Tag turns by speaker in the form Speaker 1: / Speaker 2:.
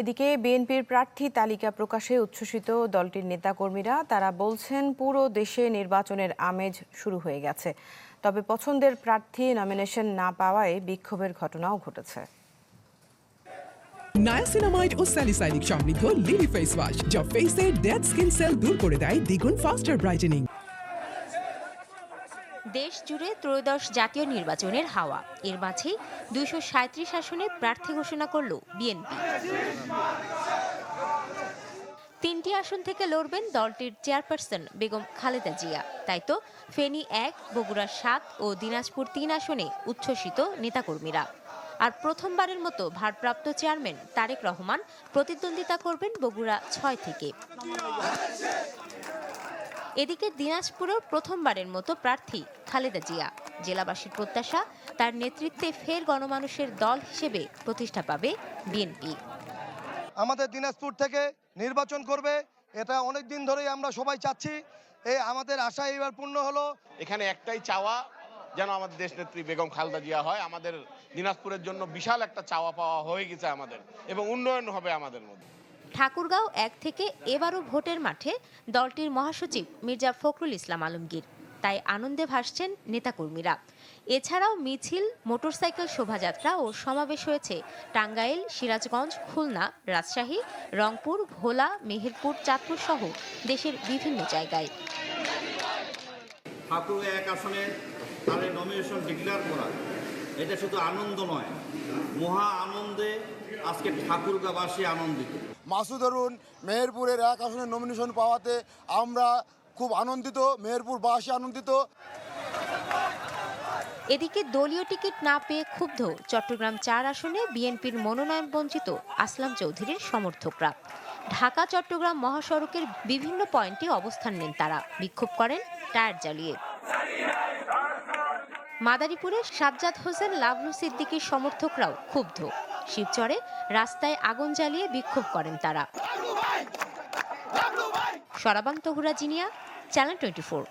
Speaker 1: এদিকে বিএনপির প্রার্থী তালিকা প্রকাশে উচ্ছ্বসিত দলটির নেতাকর্মীরা। তারা বলছেন পুরো দেশে নির্বাচনের আমেজ শুরু হয়ে গেছে। তবে পছন্দের প্রার্থী নমিনেশন না পাওয়ায় বিক্ষোভের ঘটনাও ঘটেছে।
Speaker 2: নায়াসিনামাইড ও স্যালিসাইলিক সমৃদ্ধ লিলি ফেস ওয়াশ যা ফেসের ডেড স্কিন সেল দূর করে দেয় দ্বিগুণ ফাস্টার ব্রাইটেনিং।
Speaker 3: দেশ জুড়ে ত্রয়োদশ জাতীয় নির্বাচনের হাওয়া। এর মাঝেই ২৩৭ আসনে প্রার্থী ঘোষণা করল বিএনপি। ৩টি আসন থেকে লড়বেন দলটির চেয়ারপারসন বেগম খালেদা জিয়া। তাই তো ফেনী ১, বগুড়া ৭ ও দিনাজপুর ৩ আসনে উচ্ছ্বসিত নেতাকর্মীরা। আর প্রথমবারের মতো ভারপ্রাপ্ত চেয়ারম্যান তারেক রহমান প্রতিদ্বন্দ্বিতা করবেন বগুড়া ৬ থেকে। এদিকে দিনাজপুরেও প্রথমবারের মতো প্রার্থী খালেদা জিয়া। জেলাবাসীর প্রত্যাশা, তার নেতৃত্বে ফের গণমানুষের দল হিসেবে প্রতিষ্ঠা পাবে বিএনপি।
Speaker 4: আমাদের দিনাজপুর থেকে নির্বাচন করবে, এটা অনেক দিন ধরেই আমরা সবাই চাচ্ছি। এই আমাদের আশা এবার পূর্ণ হলো।
Speaker 5: এখানে একটাই চাওয়া, যেন আমাদের দেশনেত্রী বেগম খালেদা জিয়া হয়। আমাদের দিনাজপুরের জন্য বিশাল একটা চাওয়া পাওয়া হয়ে গেছে আমাদের, এবং উন্নয়ন হবে আমাদের মধ্যে।
Speaker 3: ঠাকুরগাঁও ১ থেকে এবারও ভোটের মাঠে দলটির মহাসচিব মির্জা ফখরুল ইসলাম আলমগীর। তাই আনন্দে ভাসছেন নেতাকর্মীরা। এছাড়াও মিছিল, মোটরসাইকেল শোভাযাত্রা ও সমাবেশ হয়েছে টাঙ্গাইল, সিরাজগঞ্জ, খুলনা, রাজশাহী, রংপুর, ভোলা, মেহেরপুর, চাঁদপুর সহ দেশের বিভিন্ন জায়গায়।
Speaker 6: ঠাকুরগাঁও ১ আসনে তাদের নমিনেশন ডিক্লেয়ার করা, এটা শুধু আনন্দ নয়, মহা আনন্দে আজকে ঠাকুরগাঁওবাসী আনন্দিত।
Speaker 7: মাসুদ অরুণ মেহেরপুরের ১ আসনে নমিনেশন পাওয়াতে আমরা খুব আনন্দিত, মেহেরপুরবাসী আনন্দিত।
Speaker 3: এদিকে দলীয় টিকিট না পেয়ে ক্ষুব্ধ চট্টগ্রাম ৪ আসনে বিএনপির মনোনয়ন বঞ্চিত আসলাম চৌধুরীর সমর্থকরা। ঢাকা চট্টগ্রাম মহাসড়কের বিভিন্ন পয়েন্টে অবস্থান নেন তারা। বিক্ষোভ করেন টায়ার জ্বালিয়ে। মাদারীপুরে সাজ্জাদ হোসেন লাভলু সিদ্দিকীর সমর্থকরাও ক্ষুব্ধ। শিবচরে রাস্তায় আগুন জ্বালিয়ে বিক্ষোভ করেন তারা। সরাবাং তহুরা জিনিয়া, চ্যানেল 24।